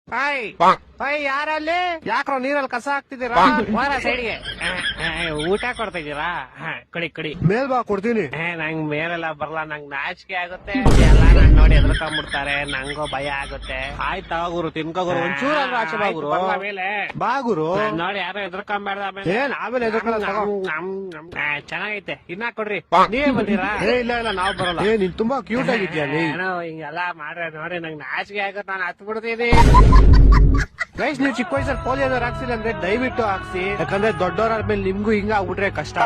ಯಾರಲ್ಲಿ ಯಾಕ್ರೋ ನೀರಲ್ಲಿ ಕಸ ಹಾಕ್ತಿದ್ದೀರಾ? ಸೈಡ್ಗೆ ಊಟ ಕೊಡ್ತಾ ಇದೀರಾ? ಕಡಿ ಕಡಿ ಮೇಲ್ ಬಾ ಕೊಡ್ತೀನಿ. ನಂಗ್ ಮೇಲೆಲ್ಲ ಬರಲ್ಲ, ನಂಗ್ ನಾಚಿಕೆ ಆಗುತ್ತೆ. ಎಲ್ಲ ನನ್ ನೋಡಿ ಎದ್ರಕೊಂಡ್ಬಿಡ್ತಾರೆ, ನಂಗೋ ಭಯ ಆಗುತ್ತೆ. ಆಯ್ತಾ ಗುರು ತಿನ್ಕೋಗುರು ಒಂಚೂರು ಆಚೆ ಬಾ ಗುರು. ಮೇಲೆ ಬಾ ಗುರು. ನೋಡಿ ಯಾರೋ ಎದ್ರಕೊಂಬೇಡ. ಏನ್ ಆಮೇಲೆ ಚೆನ್ನಾಗೈತೆ, ಇನ್ನ ಕೊಡ್ರಿ. ನೀವೇ ಬಂದಿರಾ? ಇಲ್ಲ ಇಲ್ಲ ನಾವ್ ಬರಲ್ಲ. ನೀನ್ ತುಂಬಾ ಕ್ಯೂಟ್ ಆಗಿದ್ಯಾ ನೀ. ಹಿಂಗೆಲ್ಲ ಮಾಡ್ರೆ ನೋಡಿ ನಂಗ್ ನಾಚಿಕೆ ಆಗುತ್ತೆ, ನಾನು ಹತ್ ಬಿಡ್ತೀನಿ. ಗೈಸ್, ನೀವು ಚಿಕ್ಕ ವಯಸ್ಸಲ್ಲಿ ಪೋಲಿಯೋ ಹಾಕ್ಸಿಲ್ಲ ಅಂದ್ರೆ ದಯವಿಟ್ಟು ಹಾಕ್ಸಿ. ಯಾಕಂದ್ರೆ ದೊಡ್ಡವರಾದ್ಮೇಲೆ ನಿಮ್ಗೂ ಹಿಂಗ ಆಗ್ಬಿಟ್ರೆ ಕಷ್ಟ.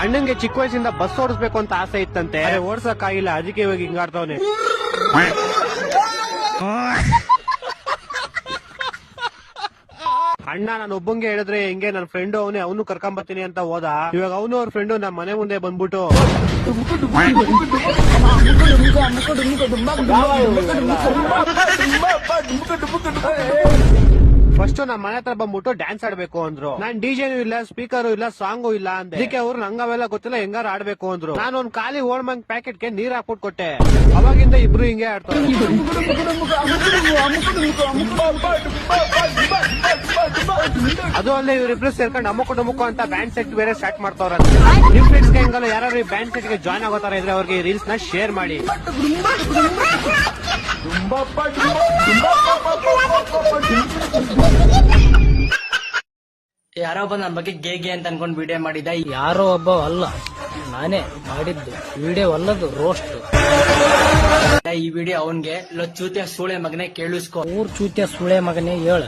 ಅಣ್ಣಂಗೆ ಚಿಕ್ಕ ವಯಸ್ಸಿಂದ ಬಸ್ ಓಡಿಸ್ಬೇಕು ಅಂತ ಆಸೆ ಇತ್ತಂತೆ, ಓಡ್ಸಕ್ ಆಗಿಲ್ಲ, ಅದಕ್ಕೆ ಇವಾಗ ಹಿಂಗಾಡ್ತವನೆ. ಅಣ್ಣ ನಾನು ಒಬ್ಬಂಗೆ ಹೇಳಿದ್ರೆ ಹಿಂಗೆ ನನ್ನ ಫ್ರೆಂಡ್ ಅವನು ಕರ್ಕೊಂಡ್ ಬರ್ತೀನಿ ಅಂತ ಹೋದ. ಇವಾಗ ಅವನು ಅವ್ರ ಫ್ರೆಂಡು ನಮ್ಮ ಮನೆ ಮುಂದೆ ಬಂದ್ಬಿಟ್ಟು ಫಸ್ಟ್ ನಮ್ಮ ಮನೆ ಹತ್ರ ಬಂದ್ಬಿಟ್ಟು ಡ್ಯಾನ್ಸ್ ಆಡ್ಬೇಕು ಅಂದ್ರು. ನಾನ್ ಡಿಜೆನೂ ಇಲ್ಲ, ಸ್ಪೀಕರು ಇಲ್ಲ, ಸಾಂಗು ಇಲ್ಲ ಅಂದೆ. ಅದಕ್ಕೆ ಅವ್ರು ನಂಗವೆಲ್ಲ ಗೊತ್ತಿಲ್ಲ, ಹೆಂಗಾರು ಆಡ್ಬೇಕು ಅಂದ್ರು. ನಾನು ಒಂದ್ ಖಾಲಿ ಓಡ್ಮಂಗ್ ಪ್ಯಾಕೆಟ್ಗೆ ನೀರ್ ಹಾಕ್ಬಿಟ್ಟು ಕೊಟ್ಟೆ. ಅವಾಗಿಂದ ಇಬ್ರು ಹಿಂಗೆ ಆಡ್ತಾರೆ. ಅದು ಅಲ್ಲೇ ಇವ್ರಿಬ್ರು ಸೇರ್ಕೊಂಡು ಅಮ್ಮುಕು ಅಂತ ಬ್ಯಾಂಡ್ ಸೆಟ್ ಬೇರೆ ಸ್ಟಾರ್ಟ್ ಮಾಡ್ತಾವ್ರ. ನಿಮ್ ಫ್ರೆಂಡ್ಸ್ ಹೆಂಗಲ್ಲ ಯಾರು ಈ ಬ್ಯಾಂಡ್ ಸೆಟ್ ಗೆ ಜಾಯ್ನ್ ಆಗೋತಾರ ಇದ್ರೆ ಅವ್ರಿಗೆ ರೀಲ್ಸ್ ನ ಶೇರ್ ಮಾಡಿ. ಯಾರೋ ಒಬ್ಬ ನನ್ನ ಬಗ್ಗೆ ಗೇ ಅಂತ ಅನ್ಕೊಂಡ್ ವಿಡಿಯೋ ಮಾಡಿದ. ಯಾರೋ ಒಬ್ಬ ಅಲ್ಲ, ನಾನೇ ಮಾಡಿದ್ದು ವಿಡಿಯೋ ಅಲ್ಲದು, ರೋಸ್ಟ್. ಈ ವಿಡಿಯೋ ಅವನ್ಗೆ ಚೂತಿಯ ಸೂಳೆ ಮಗನೇ ಕೇಳಿಸ್ಕೊ. ಊರ್ ಚೂತಿಯ ಸೂಳೆ ಮಗನೇ ಹೇಳ.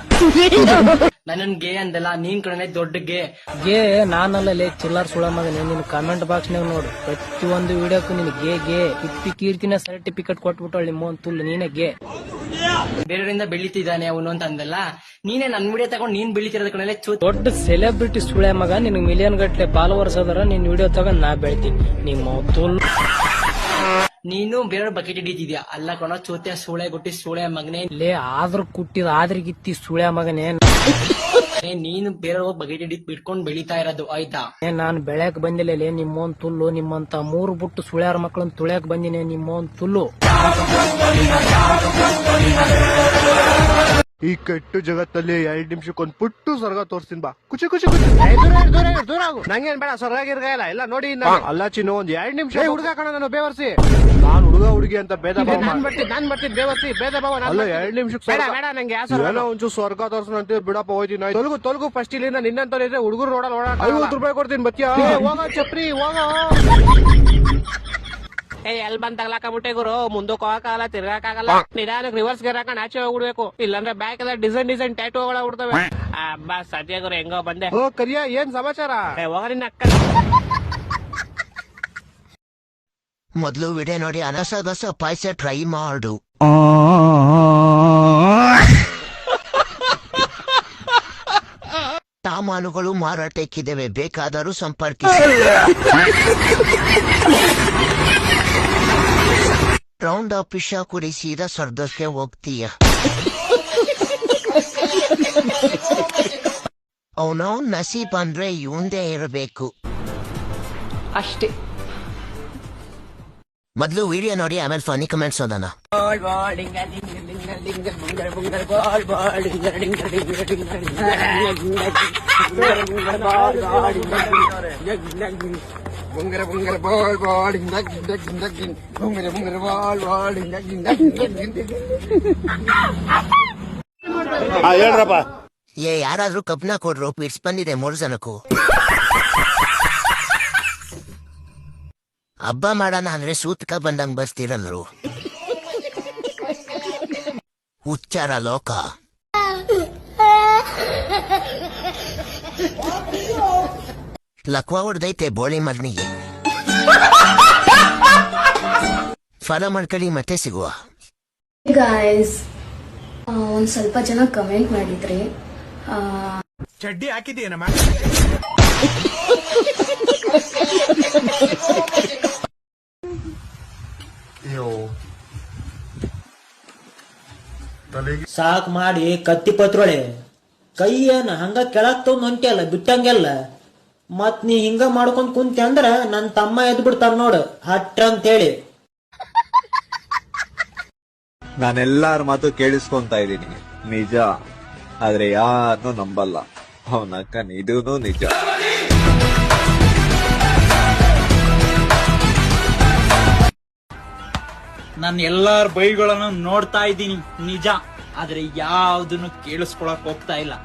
ನನ್ನನ್ ಗೇ ಅಂದಲ್ಲ, ನೀನ್ ಕಡೆ ದೊಡ್ಡ ಗೇ. ಗೇ ನಾನಲ್ಲೇ ಚಿಲ್ಲರ್ ಸುಳೆ ಮಗನೇ. ನೀನು ಕಾಮೆಂಟ್ ಬಾಕ್ಸ್ ನಾಗ ನೋಡು, ಪ್ರತಿಯೊಂದು ವಿಡಿಯೋಕ್ಕೂ ನೀನು ಗೇ ಇಪ್ಪಿ ಕೀರ್ತಿನ ಸರ್ಟಿಫಿಕೇಟ್ ಕೊಟ್ಬಿಟ್ಟು ನಿಮ್ಮ ತುಲ್ಲು ನೀನೇ ಗೇ. ಬೇರೆಯವರಿಂದ ಬೆಳಿತಿದ್ದಾನೆ ಅವನು ಅಂತ ಅಂದಲ್ಲ, ನೀನೇ ನನ್ ವಿಡಿಯೋ ತಗೊಂಡ್ ನೀನ್ ಬೆಳಿತಿರೋದ್ ಕಡೆ ದೊಡ್ಡ ಸೆಲೆಬ್ರಿಟಿ ಸುಳೆ ಮಗ. ನಿನ್ ಮಿಲಿಯನ್ ಗಟ್ಲೆ ಫಾಲೋವರ್ಸ್ ಅದರ, ನಿನ್ ವಿಡಿಯೋ ತಗೊಂಡ್ ನಾ ಬೆಳಿತೀನಿ ನಿಮ್ಮ ತುಲ್ಲು. ನೀನು ಬೇರೆ ಬಕೆಟ್ ಹಿಡಿತಿದ್ಯಾ ಅಲ್ಲ ಕಣ, ಚೋತೆ ಸೂಳೆ ಗುಟ್ಟಿ ಸೂಳೆ ಮಗನೇ. ಲೇ ಆದ್ರೂ ಕುಟ್ಟಿದ ಆದ್ರಿಗಿತ್ತಿ ಸುಳೆ ಮಗನೇ. ನೀನು ಬೇರೆ ಬಕೆಟ್ ಹಿಡಿದ್ ಬಿಟ್ಕೊಂಡ್ ಬೆಳಿತಾ ಇರೋದು ಆಯ್ತಾ. ನಾನ್ ಬೆಳ್ಯಾಕ್ ಬಂದಿಲ್ಲ ನಿಮ್ಮೊಂದ್ ತುಲ್ಲು. ನಿಮ್ಮಂತ 3 ಬುಟ್ಟು ಸುಳ್ಯಾರ ಮಕ್ಕಳನ್ನ ತುಳ್ಯಾಕ್ ಬಂದಿನಿ ನಿಮ್ಮೊಂದ್ ತುಲ್ಲು. ಈ ಕೆಟ್ಟು ಜಗತ್ತಲ್ಲಿ 2 ನಿಮಿಷಕ್ಕೊಂದ್ ಪುಟ್ಟು ಸ್ವರ್ಗ ತೋರ್ಸ್ತೀನಿ ಬಾ. ಕುಚಿ ದೂರ ಆಗು. ನಂಗೇನ್ ಬೇಡ ಸ್ವರ್ಗ ಗಿರ್ಗ ಇಲ್ಲ ನೋಡಿ. ಅಲ್ಲ ಚಿನ್ನು, ಒಂದ್ 2 ನಿಮಿಷ ಹುಡುಗ ಕಣ ನಾನು ಬೇವರ್ಸಿ. ನಾನ್ ಹುಡುಗಿ ಅಂತ ಭೇದ ಭಾವ ನಾನ್ ಬರ್ತೀನಿ ಬೇವರ್ಸಿ ಭೇದ ಭಾವ ಅಲ್ಲ. 2 ನಿಮಿಷಕ್ಕೆ ಬೇಡ ನಂಗೆ ಏನೋ ಒಂಚೂರು ಸ್ವರ್ಗ ತೋರ್ಸಂತ ಬಿಡಪ್ಪ ಹೋಯ್ತೀನಿ. ತೊಲಗು ಫಸ್ಟ್ ಇಲ್ಲಿಂದ ನಿನ್ನಂತ ಇದ್ರೆ ಹುಡುಗರು ನೋಡಲ್ಲ. 50 ರೂಪಾಯಿ ಕೊಡ್ತೀನಿ ಬತ್ತಿಯಾ. ಹೋಗ ಚಪ್ರಿ ಹೋಗ. ಎಲ್ ಬಂದ್ ತಗ್ಲಾಕಬಿಟ್ಟೆ ಗುರು, ಮುಂದಕ್ಕೆ ಹೋಗಕ್ಕಾಗಲ್ಲ, ತಿರ್ಗಾಕಾಗಲ್ಲ. ನಿಧಾನಕ್ಕೆ ರಿವರ್ಸ್ ಗೇರ್ ಹಾಕೊಂಡು ಆಚೆ ಹೋಗ್ಬಿಡ್ಬೇಕು, ಇಲ್ಲಾಂದ್ರೆ ಬ್ಯಾಕ್ ಎಲ್ಲ ಡಿಸೈನ್ ಟ್ಯಾಟೂಗಳ ಬಿಡ್ತವೆ. ಅಬ್ಬಾ ಸದ್ಯ ಗುರು ಹೆಂಗೋ ಬಂದೆ. ಕರಿಯ ಏನ್ ಸಮಾಚಾರ? ಹೋಗ ನಿನ್ನ ಅಕ್ಕ. ಮೊದ್ಲು ವಿಡಿಯೋ ನೋಡಿ ಅನಸದಸ ಪಾಯಸ ಟ್ರೈ ಮಾಡು. ಸಾಮಾನುಗಳು ಮಾರಾಟಕ್ಕಿದ್ದೇವೆ, ಬೇಕಾದರೂ ಸಂಪರ್ಕಿಸಿ. ರೌಂಡ್ ಆಫ್ ವಿಷ ಕುಡಿಸಿದ ಸ್ವರ್ಗಕ್ಕೆ ಹೋಗ್ತೀಯ. ಅವನವ್ ನಸೀಬ್ ಅಂದ್ರೆ ಇವಂದೇ ಇರಬೇಕು ಅಷ್ಟೇ. ಮೊದ್ಲು ವಿಡಿಯೋ ನೋಡಿ ಆಮೇಲೆ ಫನಿ ಕಮೆಂಟ್ಸ್ ಓದೋಣ. ಹೇಳ್ರಪ್ಪ. ಯಾರಾದ್ರೂ ಕಬ್ನ ಕೊಡ್ರು, ಪಿಟ್ಸ್ ಬಂದಿದೆ 3 ಜನಕ್ಕೂ. ಹಬ್ಬ ಮಾಡೋಣ ಅಂದ್ರೆ ಸೂತ್ಕ ಬಂದಂಗ್ ಬರ್ತಿರಲ್ರು. ಉಚ್ಚಾರ ಲೋಕ. ಲಕ್ವ ಹೊಡ್ದೈತೆ ಬೋಳಿ ಮರ್ನಿಗೆ. ಫಾಲೋ ಮಾಡ್ಕೊಳ್ಳಿ, ಮತ್ತೆ ಸಿಗುವ. ಗಾಯ್ಸ್, ಒಂದ್ ಸ್ವಲ್ಪ ಜನ ಕಮೆಂಟ್ ಮಾಡಿದ್ರಿ, ಚಡ್ಡಿ ಹಾಕಿದ್ದೀನಮ್ಮ. ಸಾಕ್ ಮಾಡಿ ಕತ್ತಿ ಪತ್ರೊಳೆ ಕೈ ಏನ ಹಂಗ ಕೆಳಗ್ ತಗೊಂಡ್ ಹೊಂಟಿಯಲ್ಲ, ಬಿಟ್ಟಂಗೆಲ್ಲ ಮತ್ ನೀ ಹಿಂಗ ಮಾಡ್ಕೊಂಡ್ ಕುಂತಿ ಅಂದ್ರ ನನ್ ತಮ್ಮ ಎದ್ ಬಿಡ್ತಾನ ನೋಡು ಹಟ್ರ ಅಂತೇಳಿ. ನಾನೆಲ್ಲಾರ ಮಾತು ಕೇಳಿಸ್ಕೊಂತ ಇದ್ದೀನಿ ನಿಜ, ಆದ್ರೆ ಯಾರನ್ನೂ ನಂಬಲ್ಲ. ಅವನಕ್ಕ ಇದೂ ನಿಜ. ನಾನು ಎಲ್ಲಾರ ಬೈಗಳನ್ನು ನೋಡ್ತಾ ಇದ್ದೀನಿ ನಿಜ, ಆದ್ರೆ ಯಾವ್ದನ್ನು ಕೇಳಿಸ್ಕೊಳಕ್ ಹೋಗ್ತಾ ಇಲ್ಲ.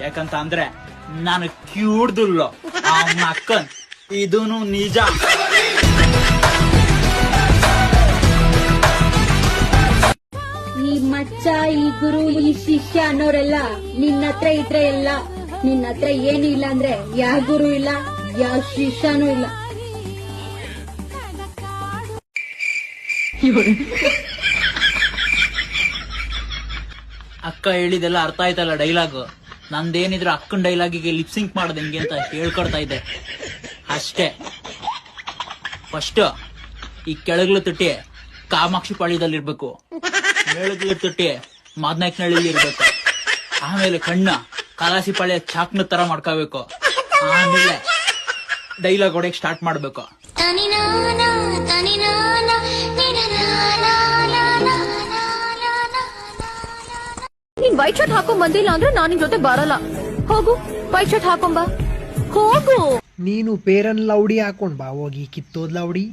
ಯಾಕಂತ ಅಂದ್ರೆ ನಾನು ಕ್ಯೂಡ್ದುಲ್ಲ ಅವನ ಅಕ್ಕನ್, ಇದೂನು ನಿಜ. ಈ ಮಚ್ಚ, ಈ ಗುರು, ಈ ಶಿಷ್ಯ ಅನ್ನೋರೆಲ್ಲ ನಿನ್ನ ಹತ್ರ ಇದ್ರೆ ಎಲ್ಲ, ನಿನ್ನ ಹತ್ರ ಏನು ಇಲ್ಲ ಅಂದ್ರೆ ಯಾವ ಗುರು ಇಲ್ಲ, ಯಾವ ಶಿಷ್ಯನೂ ಇಲ್ಲ. ಅಕ್ಕ ಹೇಳಿದೆಲ್ಲ ಅರ್ಥ ಆಯ್ತಲ್ಲ ಡೈಲಾಗ್. ನಂದೇನಿದ್ರು ಅಕ್ಕನ ಡೈಲಾಗಿಗೆ ಲಿಪ್ಸಿಂಕ್ ಮಾಡೋದು ಹೆಂಗೆ ಅಂತ ಹೇಳ್ಕೊಡ್ತಾ ಇದ್ದೆ ಅಷ್ಟೇ. ಫಸ್ಟ್ ಈ ಕೆಳಗ್ಲು ತುಟ್ಟಿ ಕಾಮಾಕ್ಷಿ ಪಾಳ್ಯದಲ್ಲಿರ್ಬೇಕು, ಮೇಳಗ್ಲು ತುಟ್ಟಿ ಮಾದನಾಯಕನಹಳ್ಳಿಲಿ ಇರ್ಬೇಕು. ಆಮೇಲೆ ಕಣ್ಣ ಕಲಾಸಿ ಪಾಳ್ಯ ಚಾಕ್ನ ತರ ಮಾಡ್ಕೋಬೇಕು. ಆಮೇಲೆ ಡೈಲಾಗ್ ಹೊಡೆಯಕ್ ಸ್ಟಾರ್ಟ್ ಮಾಡ್ಬೇಕು. ನೀನ್ ವೈಟ್ ಶರ್ಟ್ ಹಾಕೊಂಡ್ ಬಂದಿಲ್ಲ ಅಂದ್ರೆ ನಾನು ನಿನ್ ಜೊತೆ ಬರಲ್ಲ. ಹೋಗು, ವೈಟ್ ಶರ್ಟ್ ಹಾಕೊಂಬ, ಹೋಗು. ನೀನು ಪೇರನ್ ಲೌಡಿ ಹಾಕೊಂಡ್ ಬಾ ಹೋಗಿ, ಕಿತ್ತೋದ್ ಲೌಡಿ.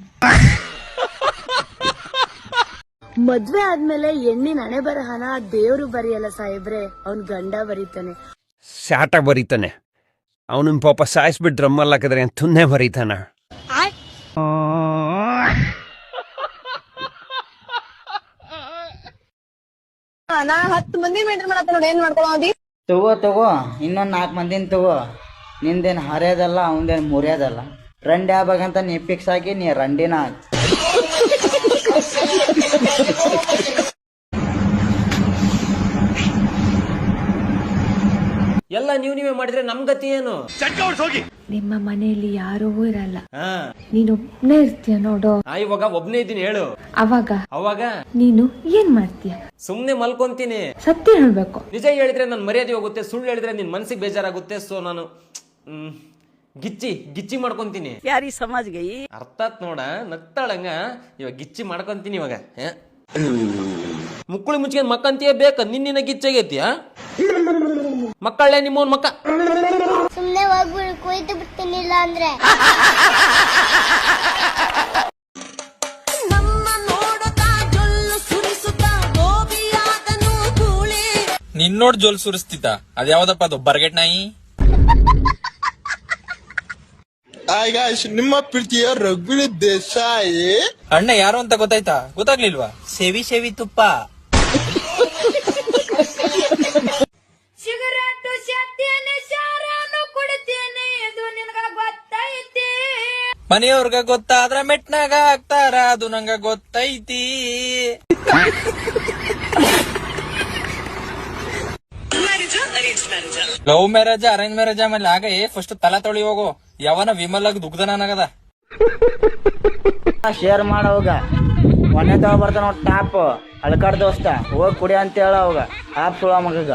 ಮದ್ವೆ ಆದ್ಮೇಲೆ ಹೆಣ್ಣಿನ ಹಣೆ ಬರಹನ ದೇವ್ರು ಬರೆಯಲ್ಲ ಸಾಹೇಬ್ರೆ, ಅವ್ನ್ ಗಂಡ ಬರೀತಾನೆ. ಸ್ಯಾಟ ಬರೀತಾನೆ ಅವನ ಪಾಪ ಸಾಯಿಸ್ಬಿಟ್ಟು ಡ್ರಮ್ಮಲ್ಲಿ ಹಾಕಿದ್ರೆ ತುನ್ನೆ ಬರೀತಾನ. ನಾ 10 ಮಂದಿ ಮೇಂಟೈನ್ ಮಾಡತ್ತ ನೋಡಿ, ಏನ್ ಮಾಡ್ಕೊಳ್ಳೋದಿ? ತಗೋ ಇನ್ನೊಂದ್ 4 ಮಂದಿನ ತಗೋ. ನಿಂದೇನ್ ಹರಿಯೋದಲ್ಲ, ಅವಂದೇನ್ ಮುರಿಯೋದಲ್ಲ. ರಂಡಿ ಆಗ್ಬೇಕಂತ ನೀ ಫಿಕ್ಸ್ ಆಗಿ ನೀ ರಂಡಿನ ಆಗ್. ಎಲ್ಲ ನೀವೇ ಮಾಡಿದ್ರೆ ನಮ್ ಗತಿ ಏನು? ನಿಮ್ಮ ಮನೆಯಲ್ಲಿ ಯಾರೂ ಇರಲ್ಲ, ನೀನೊಬ್ನೇ ಇರ್ತೀಯ ನೋಡು. ಇವಾಗ ಒಬ್ನೇ ಇದ್ದೀನಿ ಹೇಳು. ಅವಾಗ ನೀನು ಏನ್ ಮಾಡ್ತೀಯ? ಸುಮ್ನೆ ಮಲ್ಕೊಂತೀನಿ. ಸತ್ಯ ಹೇಳ್ಬೇಕು. ನಿಜ ಹೇಳಿದ್ರೆ ನನ್ ಮರ್ಯಾದೆ ಹೋಗುತ್ತೆ, ಸುಳ್ಳು ಹೇಳಿದ್ರೆ ನಿನ್ ಮನ್ಸಿಗೆ ಬೇಜಾರಾಗುತ್ತೆ. ಸೊ ನಾನು ಗಿಚ್ಚಿ ಮಾಡ್ಕೊಂತೀನಿ. ಯಾರಿ ಸಮಾಜ್ಗೆ ಅರ್ಥಾತ್ ನೋಡ, ನಗ್ತಾಳಂಗ. ಇವಾಗ ಗಿಚ್ಚಿ ಮಾಡ್ಕೊಂತೀನಿ. ಇವಾಗ ಮುಕ್ಕಳಿ ಮುಚ್ಕೊಂಡ್ ಮಕ್ಕಂತೀಯ ಬೇಕ, ನಿನ್ನಿನ ಗಿಚ್ಚಾಗೈತಿಯ ಮಕ್ಕಳೇ ನಿಮ್ಮವನ್ ಮಕ್ಕ. ಸುಮ್ನೆ ಹೋಗ್ಬಿಡು, ಕೊಯ್ದು ಬಿಡ್ತೀನಿಲ್ಲ ಅಂದ್ರೆ. ನಿನ್ನೋಡ್ ಜೋಲ್ ಸುರಿಸ್ತಿತ್ತ ಅದ್ಯಾವ್ದಪ್ಪ ಅದು ಬರ್ಗೆಟ್ ನಾಯಿ. ನಿಮ್ಮ ಪ್ರೀತಿಯ ರಘುವೀರ್ ದೇಸಾಯಿ ಅಣ್ಣ ಯಾರು ಅಂತ ಗೊತ್ತಾಯ್ತಾ? ಗೊತ್ತಾಗ್ಲಿಲ್ವಾ? ಸೇವಿ ತುಪ್ಪ. ಸಿಗರೇಟು ಸೇರ್ತೇನೆ, ಶಾರಾನು ಕುಡಿತೇನೆ, ಇದು ನಿನಗ ಗೊತ್ತೈತಿ. ಮನೆಯವ್ರಗ ಗೊತ್ತಾದ್ರ ಮೆಟ್ನಾಗ ಹಾಕ್ತಾರ, ಅದು ನಂಗ ಗೊತ್ತೈತಿ. ಲವ್ ಮ್ಯಾರೇಜ್ ಅರೇಂಜ್ ಮ್ಯಾರೇಜ್ ಆಮೇಲೆ ಆಗ ಫಸ್ಟ್ ತಲಾ ತೊಳಿ ಹೋಗು. ಯಾವನ ವಿಮಲಾಗ ದುಗ್ಧನಾಗದ ಶೇರ್ ಮಾಡ ಹೋಗ. ಮೊನ್ನೆ ತಗೋ ಬರ್ತಾನ ಟಾಪ್ ಅಳ್ಕಾಡ್ ದೋಸ್ತ, ಹೋಗ್ ಕುಡಿ ಅಂತ ಹೇಳ ಹೋಗ. ಆಪ್ ಸುಳ ಮಗಗ.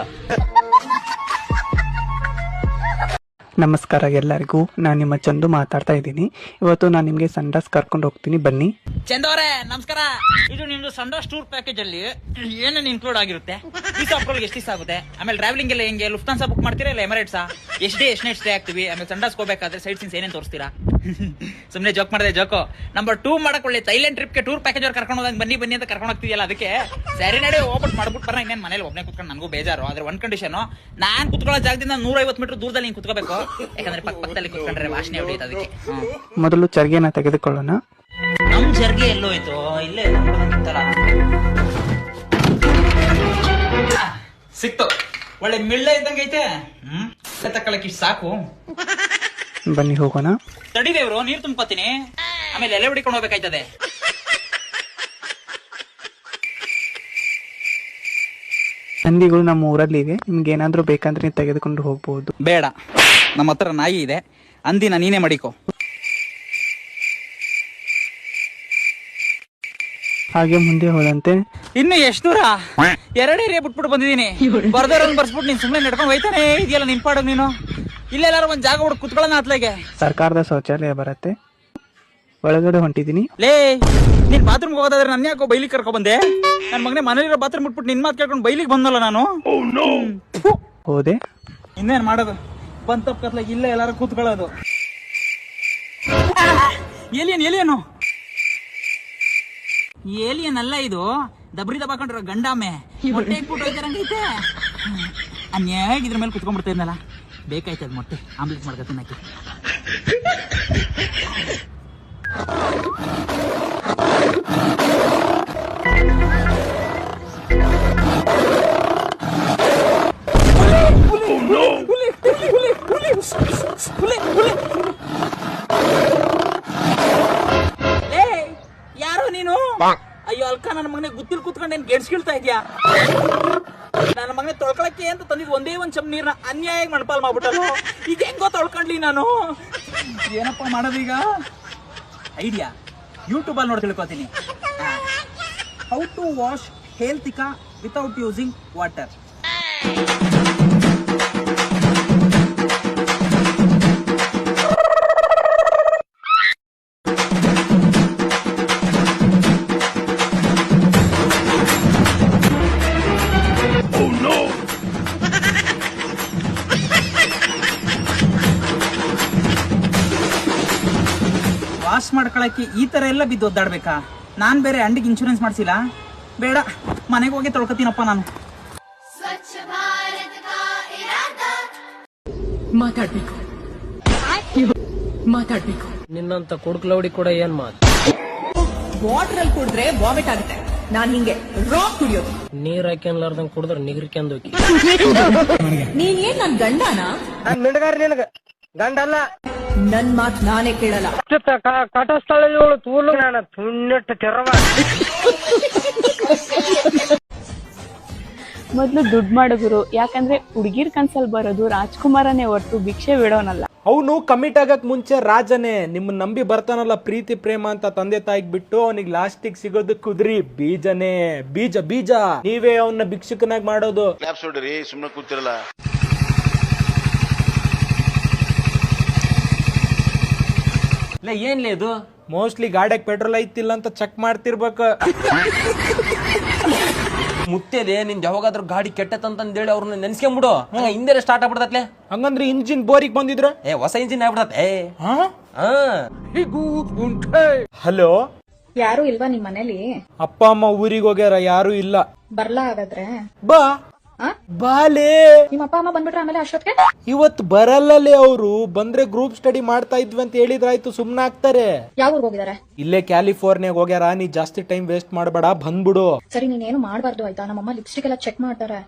ನಮಸ್ಕಾರ ಎಲ್ಲರಿಗೂ, ನಾನು ನಿಮ್ಮ ಚಂದು ಮಾತಾಡ್ತಾ ಇದ್ದೀನಿ. ಇವತ್ತು ನಾನು ನಿಮಗೆ ಸಂಡಾಸ್ ಕರ್ಕೊಂಡು ಹೋಗ್ತೀನಿ, ಬನ್ನಿ. ಚಂದವ್ರೆ ನಮಸ್ಕಾರ. ಇದು ನಿಮ್ದು ಸಂಡಾಸ್ ಟೂರ್ ಪ್ಯಾಕೇಜ್ ಅಲ್ಲಿ ಏನೇನು ಇನ್ಕ್ಲೂಡ್ ಆಗಿರುತ್ತೆ? ವೀಸಾ ಅಪ್ರೂವಲ್ ಎಷ್ಟು ದಿವಸ ಆಗುತ್ತೆ? ಆಮೇಲೆ ಟ್ರಾವೆಲಿಂಗ್ ಎಲ್ಲ ಹೆಂಗೆ? ಲುಫ್ತಾನ್ಸಾ ಬುಕ್ ಮಾಡ್ತೀರಾ ಇಲ್ಲ ಎಮಿರೇಟ್ಸಾ? ಎಷ್ಟು ಡೇ ಸ್ಟೇ ಆಗ್ತೀವಿ? ಆಮೇಲೆ ಸಂಡಾಸ್ ಹೋಗ್ಬೇಕಾದ್ರೆ ಸೈಡ್ ಸೀನ್ಸ್ ಏನೇನು ತೋರಿಸ್ತೀರಾ? ಸುಮ್ನೆ ಜೋಕ್ ಮಾಡಿದೆ ಜೋಕು. ನಂಬರ್ 2 ಮಾಡಕ್ ಒಳ್ಳೆ ಥೈಲ್ಯಾಂಡ್ ಟ್ರಿಪ್ಗೆ ಟೂರ್ ಪ್ಯಾಕೇಜ್ ಅವ್ರು ಕರ್ಕೊಂಡು ಹೋದಂಗೆ ಬನ್ನಿ ಅಂತ ಕರ್ಕೊಂಡು ಹೋಗ್ತಿದ್ಯಲ್ಲ, ಅದಕ್ಕೆ ಸರಿ ನಡೆ ಹೋಗ್ಬಿಟ್ಟು ಮಾಡ್ಬಿಟ್ಟು ಬರ. ಇನ್ನೇನು ಮನೇಲಿ ಒಬ್ಬನೇ ಕುತ್ಕೊಂಡು ನನಗೂ ಬೇಜಾರು. ಆದ್ರೆ ಒಂದ್ ಕಂಡೀಷನ್, ನಾನ್ ಕುತ್ಕೊಳ್ಳೋ ಜಾಗದಿಂದ 150 ಮೀಟರ್ ದೂರದಲ್ಲಿ ಹಿಂಗೆ ಕುತ್ಕೋಬೇಕು. ಯಾಕಂದ್ರೆ ಪಕ್ಕದಲ್ಲಿ ಕುತ್ಕೊಂಡ್ರೆ ವಾಸನೆ ಹೊಡೆಯುತ್ತೆ. ಅದಕ್ಕೆ ಮೊದಲು ಚರ್ಗೆನ ತೆಗೆದುಕೊಳ್ಳೋಣ. ನಮ್ ಜರ್ಗೆ ಎಲ್ಲೋಯ್ತು? ಇಲ್ಲೇ ಸಿಕ್ತು. ಒಳ್ಳೆ ಮಿಳ್ಳ ಇದ್ದಂಗೆ ಐತೆ. ತಕ್ಕಳಕ್ಕೆ ಇಷ್ಟು ಸಾಕು. ಬನ್ನಿ ಹೋಗೋಣ. ತಡಿದೇವ್ರು, ನೀರ್ ತುಂಬ್ಕೋತೀನಿ, ಆಮೇಲೆ ಎಲೆ ಹೊಡಿಕೊಂಡು ಹೋಗ್ಬೇಕಾಯ್ತದೆ. ಹಂದಿಗಳು ನಮ್ಮ ಊರಲ್ಲಿ ಇವೆ, ನಿಮ್ಗೆ ಏನಾದ್ರೂ ಬೇಕಂದ್ರೆ ನೀವು ತೆಗೆದುಕೊಂಡು ಹೋಗ್ಬಹುದು. ಬೇಡ, ನಮ್ಮ ಹತ್ರ ನಾಯಿ ಇದೆ, ಅಂದಿನ ನೀನೇ ಮಾಡಿಕೋ. ಹಾಗೆ ಮುಂದೆ ಹೋದಂತೆ ಇನ್ನು ಎಷ್ಟು ದೂರ? 2 ಏರಿಯಾ ಬಿಟ್ಬಿಟ್ಟು ಬಂದಿದ್ದೀನಿ. ಬರ್ದವ್ರನ್ನ ಬರ್ಸ್ಬಿಟ್ಟು ನೀನ್ ಸುಮ್ನೆ ನಡ್ಕೊಂಡು ಹೋಯ್ತಾನೆ ಇದೆಯಲ್ಲ ನಿನ್ ಪಾಡು ನೀನು. ಇಲ್ಲೆಲ್ಲಾರು ಒಂದ್ ಜಾಗ ಹುಡುಕ್ ಕುತ್ಕೊಳ್ಳೋಣ ಅತ್ಲಾಗೆ. ಸರ್ಕಾರದ ಶೌಚಾಲಯ ಬರತ್ತೆ, ಒಳಗಡೆ ಹೊಂಟಿದೀನಿ. ಲೇ ನೀನ್ ಬಾತ್ರೂಮ್ ಹೋಗೋದಾದ್ರೆ ನನ್ನ ಯಾಕೋ ಬೈಲಿಗೆ ಕರ್ಕೊ ಬಂದೆ? ನನ್ ಮಗನೇ ಮನೇಲಿರೋ ಬಾತ್ರೂಮ್ ಬಿಟ್ಬಿಟ್ಟು ನಿನ್ ಮಾತು ಕೇಳ್ಕೊಂಡು ಬೈಲಿಗೆ ಬಂದಲ್ಲ ನಾನು. ಹೋದೆ. ಇನ್ನೇನ್ ಮಾಡೋದು, ಬಂದ್ ತಪ್ಪತ್ಲಾಗ ಇಲ್ಲೇ ಎಲ್ಲಾರು ಕೂತ್ಕೊಳ್ಳೋದು. ಏಲಿಯನ್ ಅಲ್ಲ ಇದು, ದಬ್ರಿ ದಬಾಕೊಂಡಿರೋ ಗಂಡಾಮೆ ಮೊಟ್ಟೆ ಇಟ್ಬಿಟ್ಟು ಹೋಯ್ತಾರಂಗೈತೆ. ಅನ್ಯಾಗ ಇದ್ರ ಮೇಲೆ ಕುತ್ಕೊಂಡ್ಬಿಡ್ತಾ ಇದ್ನಲ್ಲ, ಬೇಕಾಯ್ತದ ಮೊಟ್ಟೆ ಆಮ್ಲೆಟ್ ಮಾಡ್ಕೊತೀನಿ ಆಕಿ. ಯಾರೋ ನೀನು? ಅಯ್ಯೋ ಅಲ್ಕ, ನನ್ನ ಮಗನೇ ಗುತ್ತಿಲ್ ಕೂತ್ಕೊಂಡು ಏನ್ ಗೆಡ್ಸ್ಕಿಳ್ತಾ ಇದ್ಯಾ? ನನ್ನ ಮಗನೇ ತೊಳ್ಕೊಳಕ್ಕೆ ಅಂತ ತಂದಿದ್ ಒಂದೇ ಒಂದ್ ಚಮ್ ನೀರ್ನ ಅನ್ಯಾಯ ಮಣ್ಪಾಲ್ ಮಾಡ್ಬಿಟ್ಟನು. ಈಗ ಹೆಂಗೋ ತೊಳ್ಕೊಂಡ್ಲಿ ನಾನು. ಏನಪ್ಪ ಮಾಡೋದೀಗ? ಐಡಿಯಾ ಯೂಟ್ಯೂಬ್ ಅಲ್ಲಿ ನೋಡಿ ತಿಳ್ಕೊತೀನಿ. ಹೌ ಟು ವಾಶ್ ಹೇಲ್ತಿಕಾ ವಿತೌಟ್ ಯೂಸಿಂಗ್ ವಾಟರ್. ವಾಶ್ ಮಾಡ್ಕೊಳಕ್ಕೆ ಈ ತರ ಎಲ್ಲ ಬಿದ್ದು ಒದ್ದಾಡ್ಬೇಕಾ? ನಾನ್ ಬೇರೆ ಅಂಡಿಗೆ ಇನ್ಶೂರೆನ್ಸ್ ಮಾಡ್ಸಿಲ್ಲ. ಬೇಡ, ಮನೆಗೆ ಹೋಗಿ ತೊಳ್ಕೊತೀನಪ್ಪ ನಾನು. ಮಾತಾಡ್ಬೇಕು ನಿನ್ನಂತ ಕುಡ್ಕ್ಲೌಡಿ ಕೂಡ ಏನ್ ಮಾತು? ವಾಟರ್ ಅಲ್ಲಿ ಕುಡಿದ್ರೆ ವಾಮಿಟ್ ಆಗುತ್ತೆ. ನಾನ್ ಹಿಂಗೆ ರಾಕ್ ಕುಡಿಯೋದು. ನೀರ್ ಹಾಕ್ಯನ್ಲಾರ್ದಂಗ್ ಕುಡಿದ್ರೆ ನಿಗರ್ಕೆಂದು ಹೋಗಿ. ನೀನ್ ಏನ್ ನನ್ ಗಂಡನ? ನಿನಗ ಗಂಡಲ್ಲ. ನನ್ ಮಾತ್ ನಾನೇ ಕೇಳಲ್ಲ. ಕಟಸ್ಥಳ ತೂಲು ನಾನು ತುಣ್ಣೆಟ್ಟು ತೆರವ. ಮೊದ್ಲು ದುಡ್ಡು ಮಾಡೋದ್ರು, ಯಾಕಂದ್ರೆ ಹುಡುಗಿರ್ ಕನ್ಸಲ್ ಬರೋದು ರಾಜ್ಕುಮಾರನೇ ಹೊರತು ಭಿಕ್ಷೆ ಬಿಡೋನಲ್ಲ. ಅವನು ಕಮಿಟ್ ಆಗಕ್ ಮುಂಚೆ ರಾಜನೇ. ನಿಮ್ಮನ್ನ ನಂಬಿ ಬರ್ತಾನಲ್ಲ ಪ್ರೀತಿ ಪ್ರೇಮ ಅಂತ ತಂದೆ ತಾಯಿಗ್ ಬಿಟ್ಟು, ಅವನಿಗೆ ಲಾಸ್ಟಿಗೆ ಸಿಗೋದು ಕುದುರಿ ಬೀಜನೇ. ಬೀಜ ನೀವೇ ಅವನ್ನ ಭಿಕ್ಷುಕನಾಗ್ ಮಾಡೋದು. ಸುಮ್ನೆ ಕೂತಿರಲ್ಲ. ಏನ್ಲೇ ಇದು? ಮೋಸ್ಟ್ಲಿ ಗಾಡಿಯಾಗ ಪೆಟ್ರೋಲ್ ಐತಿಲ್ಲ ಅಂತ ಚೆಕ್ ಮಾಡ್ತಿರ್ಬೇಕು. ಮುತ್ತೇಲಿ ನಿನ್ ಯಾವಾಗಾದ್ರೂ ಗಾಡಿ ಕೆಟ್ಟತಂತಂದೇಳಿ ಅವ್ರನ್ನ ನೆನ್ಸ್ಕೊಂಡ್ಬಿಡು, ಹಿಂದೆ ಸ್ಟಾರ್ಟ್ ಆಗ್ಬಿಡ್ತತ್ಲೆ. ಹಂಗಂದ್ರೆ ಇಂಜಿನ್ ಬೋರಿಗೆ ಬಂದಿದ್ರ ಹೊಸ ಇಂಜಿನ್ ಆಗ್ಬಿಡತ್ತೆ. ಹಲೋ, ಯಾರು ಇಲ್ವಾ ನಿಮ್ ಮನೇಲಿ? ಅಪ್ಪ ಅಮ್ಮ ಊರಿಗೆ ಹೋಗ್ಯಾರ, ಯಾರು ಇಲ್ಲ. ಬರ್ಲಾ ಹಾಗಾದ್ರೆ? ಬಾ ಬಾಲೆ. ನಿಮ್ಮ ಅಪ್ಪ ಅಮ್ಮ ಬಂದ್ಬಿಟ್ರೆ ಆಮೇಲೆ ಅಷ್ಟೊತ್ತಿಗೆ? ಇವತ್ತು ಬರಲ್ಲೇ ಅವರು. ಬಂದ್ರೆ ಗ್ರೂಪ್ ಸ್ಟಡಿ ಮಾಡ್ತಾ ಇದ್ವಿ ಅಂತ ಹೇಳಿದ್ರಾಯ್ತು, ಸುಮ್ನೆ ಆಗ್ತಾರೆ. ಯಾವ ಊರಿಗೆ ಹೋಗಿದಾರೆ? ಇಲ್ಲೇ ಕ್ಯಾಲಿಫೋರ್ನಿಯಾಗ ಹೋಗ್ಯಾರ. ನೀ ಜಾಸ್ತಿ ಟೈಮ್ ವೇಸ್ಟ್ ಮಾಡಬೇಡ, ಬಂದ್ಬಿಡು. ಸರಿ, ನೀನೇನು ಮಾಡ್ಬಾರ್ದು ಆಯ್ತಾ? ನಮ್ಮಮ್ಮ ಲಿಪ್ಸ್ಟಿಕ್ ಎಲ್ಲ ಚೆಕ್ ಮಾಡ್ತಾರೆ.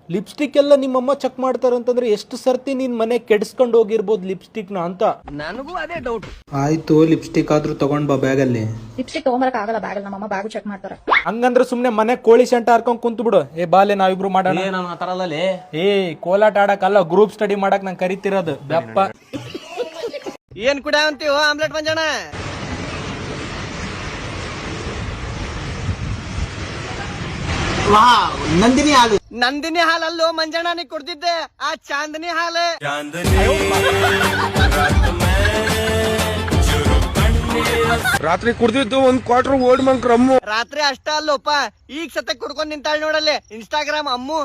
ಲಿಪ್ಸ್ಟಿಕ್ ಎಲ್ಲ ನಿಮ್ಮಮ್ಮ ಚೆಕ್ ಮಾಡ್ತಾರ ಅಂತಂದ್ರೆ ಎಷ್ಟು ಸರ್ತಿ ನಿನ್ ಮನೆ ಕೆಡಿಸ್ಕೊಂಡು ಹೋಗಿರ್ಬೋದು ಲಿಪ್ಸ್ಟಿಕ್ ನ ಅಂತ. ನನಗೂ ಅದೇ ಡೌಟ್. ಆಯ್ತು, ಲಿಪ್ಸ್ಟಿಕ್ ಆದ್ರೂ ತಗೊಂಡ್ ಬಾ ಬ್ಯಾಗ್ ಅಲ್ಲಿ. ಲಿಪ್ಸ್ಟಿಕ್ ತಗೊಂಬರಕ್ ಆಗಲ್ಲ ಬ್ಯಾಗ್ ಅಲ್ಲಿ, ನಮ್ಮಮ್ಮ ಬ್ಯಾಗ್ ಚೆಕ್ ಮಾಡ್ತಾರೆ. ಹಂಗಂದ್ರೆ ಸುಮ್ನೆ ಮನೆ ಕೋಳಿ ಸೆಂಟ ಹಾರ್ಕೊಂಡ್ ಕುಂತು ಬಿಡು. ಏ ಬಾಲೆ, ನಾವಿಬ್ರು ಮಾಡೋಣ. ಏ ಕೋಲಾಟ ಆಡಕ್ಕಲ್ಲ, ಗ್ರೂಪ್ ಸ್ಟಡಿ ಮಾಡಕ್ ನಂಗೆ ಕರಿತಿರೋದು. ಬೆಪ್ಪ ಏನ್ ಕುಡ ಅಂತೀವ? ಆಮ್ಲೆಟ್ ಮಂಜಣ್ಣ. ನಂದಿನಿ ಹಾಲಲ್ಲೋ ಮಂಜಣ್ಣ, ನೀ ಕುಡ್ದಿದ್ದೆ ಆ ಚಾಂದನಿ ಹಾಲು. ರಾತ್ರಿ ಕುಡ್ದಿದ್ದು ಒಂದ್ ಕ್ವಾರ್ಟರ್ ಓಡ್ ಮಂಕ್ ರಮ್ಮು. ರಾತ್ರಿ ಅಷ್ಟ ಅಲ್ಲೋಪ, ಈಗ ಸತ ಕುಡ್ಕೊಂಡ್ ನಿಂತಾಳ್ ನೋಡಲ್ಲೇ ಇನ್ಸ್ಟಾಗ್ರಾಮ್ ಅಮ್ಮು.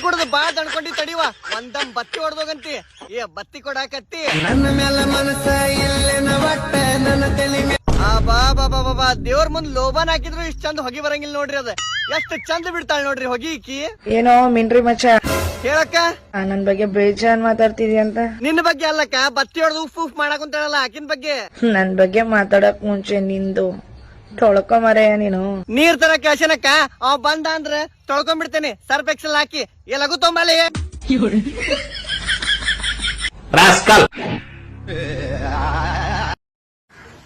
ಕುಡುದು ಬಾಳ ದಣ್ಕೊಂಡಿ ತಡಿವ, ಒಂದಮ್ ಬತ್ತಿ ಹೊಡ್ದೋಗಂತಿ. ಏ ಬತ್ತಿ ಕೊಡಾಕತ್ತಿ ನನ್ನ ಮೇಲೆ ಮನಸ್ಸ ಇಲ್ಲೇನ ಬಟ್ಟ ನನ್ನ ತಲೆ. ಬಾ ದೇವ್ರ ಮುಂದ್ ಲೋಬಾನ್ ಹಾಕಿದ್ರು ಇಷ್ಟ ಚಂದ ಹೊಗಿ ಬರಂಗಿಲ್ಲ ನೋಡ್ರಿ. ಅದ ಎಷ್ಟು ಚಂದ ಬಿಡ್ತಾಳ ನೋಡ್ರಿ ಹೊಗಿ ಈಕಿ. ಏನೋ ಮಿನ್ರಿ ಮಚ್ಚ ಹೇಳಕ್ಕ, ನನ್ ಬಗ್ಗೆ ಬೇಜಾನ್ ಮಾತಾಡ್ತಿದಿ ಅಂತ. ನಿನ್ನ ಬಗ್ಗೆ ಅಲ್ಲಕ್ಕ, ಬತ್ತಿ ಹೊಡೆದು ಉಫ್ ಉಫ್ ಮಾಡಾಕಂತಾಳಲ್ಲ ಆಕಿನ ಬಗ್ಗೆ. ನನ್ ಬಗ್ಗೆ ಮಾತಾಡಕ್ ಮುಂಚೆ ನಿಂದು ತೊಳ್ಕೊ ಮರೆಯ ನೀನು. ನೀರ್ ತರ ಕ್ಯಾಶನಕ್ಕ, ಅವ್ ಬಂದ ಅಂದ್ರೆ ತೊಳ್ಕೊಂಡ್ಬಿಡ್ತೇನೆ ಸರ್ಫ್ ಎಕ್ಸೆಲ್ ಹಾಕಿ. ಲಘು ತೊಂಬಲೆ.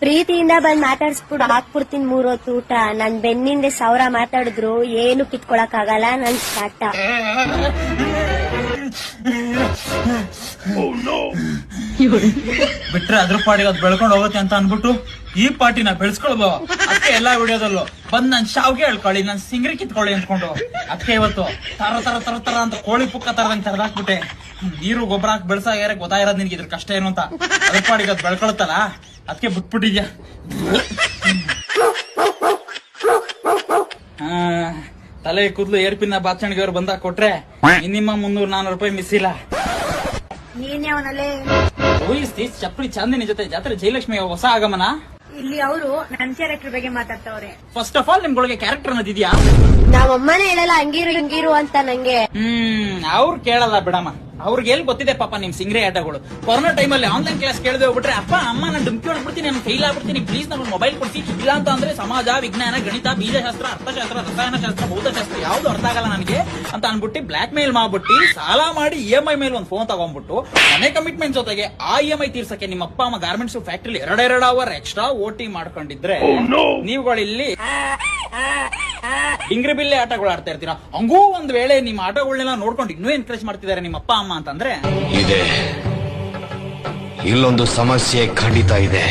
ಪ್ರೀತಿಯಿಂದ ಬಂದ್ ಮಾತಾಡ್ಸ್ಬಿಡು, ಹಾಕ್ಬಿಡ್ತೀನಿ 3 ಹೊತ್ತು ಊಟ. ನನ್ ಬೆನ್ನಿಂದೆ 1000 ಮಾತಾಡಿದ್ರು ಏನು ಕಿತ್ಕೊಳಕ್ ಆಗಲ್ಲ ನನ್ ಸ್ಟಾರ್ಟ. ಬಿಟ್ರೆ ಅದ್ರ ಪಾಡಿಗೆ ಅದ್ ಬೆಳ್ಕೊಂಡು ಹೋಗುತ್ತೆ ಅಂತ ಅನ್ಬಿಟ್ಟು ಈ ಪಾರ್ಟಿನ ಬೆಳೆಸ್ಕೊಳ್ಬೋ. ಅದಕ್ಕೆ ಎಲ್ಲಾ ವಿಡಿಯೋದಲ್ಲೂ ಬಂದ್ ನನ್ ಶಾವ್ಗೆ ಹೇಳ್ಕೊಳ್ಳಿ, ನನ್ ಸಿಂಗ್ರಿ ಕಿತ್ಕೊಳ್ಳಿ ಅಂದ್ಕೊಂಡು ಅದಕ್ಕೆ ಇವತ್ತು ತರ ತರ ತರ ತರ ಅಂತ ಕೋಳಿ ಪುಕ್ಕ ತರದಂಗ್ ತರದಾಕ್ಬಿಟ್ಟೆ. ನೀರು ಗೊಬ್ಬರ ಹಾಕಿ ಬೆಳ್ಸಾಗ ಗೊತ್ತಾಗಿರೋದ್ ನಿನ್ಗೆ ಇದ್ರ ಕಷ್ಟ ಏನು ಅಂತ. ಅದ್ರ ಪಾಡಿಗೆ ಅದ್ ಬೆಳ್ಕೊಳತ್ತಲ್ಲ ಅದಕ್ಕೆ ಬಿಟ್ಬಿಟ್ಟಿದ್ಯಾ. ತಲೆ ಕೂದಲು ಏರ್ಪಿನ ಬಾಚಣಿಗೆ ಅವ್ರು ಬಂದಾಗ ಕೊಟ್ರೆ ನಿಮ್ಮ 300-400 ರೂಪಾಯಿ ಮಿಸ್ ಇಲ್ಲ. ಚಪ್ಪಲಿ ಚಾಂದಿನಿ ಜೊತೆ ಜಾತ್ರೆ ಜಯಲಕ್ಷ್ಮಿ ಹೊಸ ಆಗಮನ. ಇಲ್ಲಿ ಅವರು ನನ್ ಕ್ಯಾರೆಕ್ಟರ್ ಬಗ್ಗೆ ಮಾತಾಡ್ತವ್ರೆ. ಫಸ್ಟ್ ಆಫ್ ಆಲ್ ನಿಮ್ಗಳಿಗೆ ಕ್ಯಾರೆಕ್ಟರ್ ಅನ್ನೋದಿದ್ಯಾ? ನಮ್ಮಮ್ಮನೇ ಹೇಳಲ್ಲ ಹಂಗಿರು ಅಂತ ನಂಗೆ. ಅವ್ರು ಕೇಳಲ್ಲ ಬಿಡಮ್ಮ, ಅವ್ರಿಗೆ ಎಲ್ಲಿ ಗೊತ್ತಿದೆ ಪಾಪ ನಿಮ್ ಸಿಂಗ್ರೆ ಆಟಗಳು. ಕೊರೋನಾ ಟೈಮಲ್ಲಿ ಆನ್ಲೈನ್ ಕ್ಲಾಸ್ ಕೇಳದೆ ಹೋಗ್ಬಿಟ್ರೆ ಅಪ್ಪ ಅಮ್ಮ ನಾನು ಡುಮ್ಕಿ ಹೊಡ್ಬಿಡ್ತೀನಿ, ನಾನು ಫೈಲ್ ಆಗ್ಬಿಡ್ತೀನಿ, ಪ್ಲೀಸ್ ನಾನು ಮೊಬೈಲ್ ಕೊಡ್ಸಿ. ಇಲ್ಲ ಅಂತ ಅಂದ್ರೆ ಸಮಾಜ, ವಿಜ್ಞಾನ, ಗಣಿತ, ಬೀಜಶಾಸ್ತ್ರ, ಅರ್ಥಶಾಸ್ತ್ರ, ರಸಾಯನಶಾಸ್ತ್ರ, ಭೌತಶಾಸ್ತ್ರ ಯಾವ್ದು ಅರ್ಥ ಆಗಲ್ಲ ನನಗೆ ಅಂತ ಅನ್ಬಿಟ್ಟು ಬ್ಲಾಕ್ ಮೇಲ್ ಮಾಡ್ಬಿಟ್ಟು ಸಾಲ ಮಾಡಿ EMI ಮೇಲೆ ಒಂದು ಫೋನ್ ತಗೊಂಡ್ಬಿಟ್ಟು ಮನೆ ಕಮಿಟ್ಮೆಂಟ್ ಜೊತೆಗೆ ಆ EMI ತೀರ್ಸಕ್ಕೆ ನಿಮ್ಮ ಅಪ್ಪ ಅಮ್ಮ garments factory 2 hour extra OT ಮಾಡ್ಕೊಂಡಿದ್ರೆ ನೀವುಗಳಿಲ್ಲಿ ಇಂಗ್ರಿ ಬಿಲ್ಲೆ ಆಟಗಳು ಆಡ್ತಾ ಇರ್ತೀರಾ. ಹಂಗೂ ಒಂದ್ ವೇಳೆ ನಿಮ್ಮ ಆಟಗಳನ್ನೆಲ್ಲ ನೋಡ್ಕೊಂಡು ಇನ್ನೂ ಎನ್ಕರೇಜ್ ಮಾಡ್ತಿದ್ದಾರೆ ನಿಮ್ಮ ಅಪ್ಪ ಅಮ್ಮ ಅಂತಂದ್ರೆ ಇದೆ. ಇಲ್ಲೊಂದು ಸಮಸ್ಯೆ ಖಂಡಿತ ಇದೆ.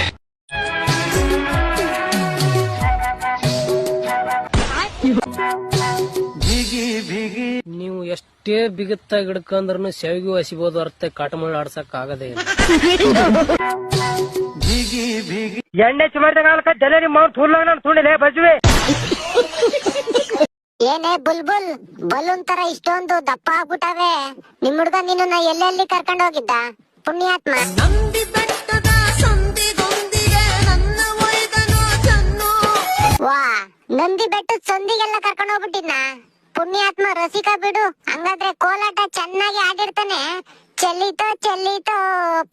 ನೀವು ಎಷ್ಟೇ ಬಿಗುತ್ತಾಗಿ ಹಿಡ್ಕಂದ್ರೂ ಶಾವಿಗೆ ಹಸಿಬೋದು, ಅರ್ಥ ಕಾಟಮಳ್ಳಿ ಆಡ್ಸಕ್ ಆಗದೇ ಇಲ್ಲ. ಎಣ್ಣೆ ಚಿಮರ್ದಾಗ ಜನ ನಿಮ್ಮ ತುಳಿಲೆ ಬಜ್ವೆ. ಏನೇ ಬುಲ್ಬುಲ್ ಬಲೂನ್ ತರ ಇಷ್ಟೊಂದು ದಪ್ಪ ಆಗ್ಬಿಟ್ಟವೆ. ನಿಮ್ ಹುಡ್ಗ ನಿನ್ನ ಎಲ್ಲೆಲ್ಲಿ ಕರ್ಕೊಂಡ್ ಹೋಗಿದ್ದ ಪುಣ್ಯಾತ್ಮ? ವಾ, ನಂದಿ ಬೆಟ್ಟದ ಸಂದಿಗೆಲ್ಲ ಕರ್ಕೊಂಡ್ ಹೋಗ್ಬಿಟ್ಟಿದ್ನ ಪುಣ್ಯಾತ್ಮ. ರಸಿಕಾ ಬಿಡು, ಹಂಗಾದ್ರೆ ಕೋಲಾಟ ಚೆನ್ನಾಗಿ ಆಡಿರ್ತಾನೆ. ಚೆಲ್ಲೀತೋ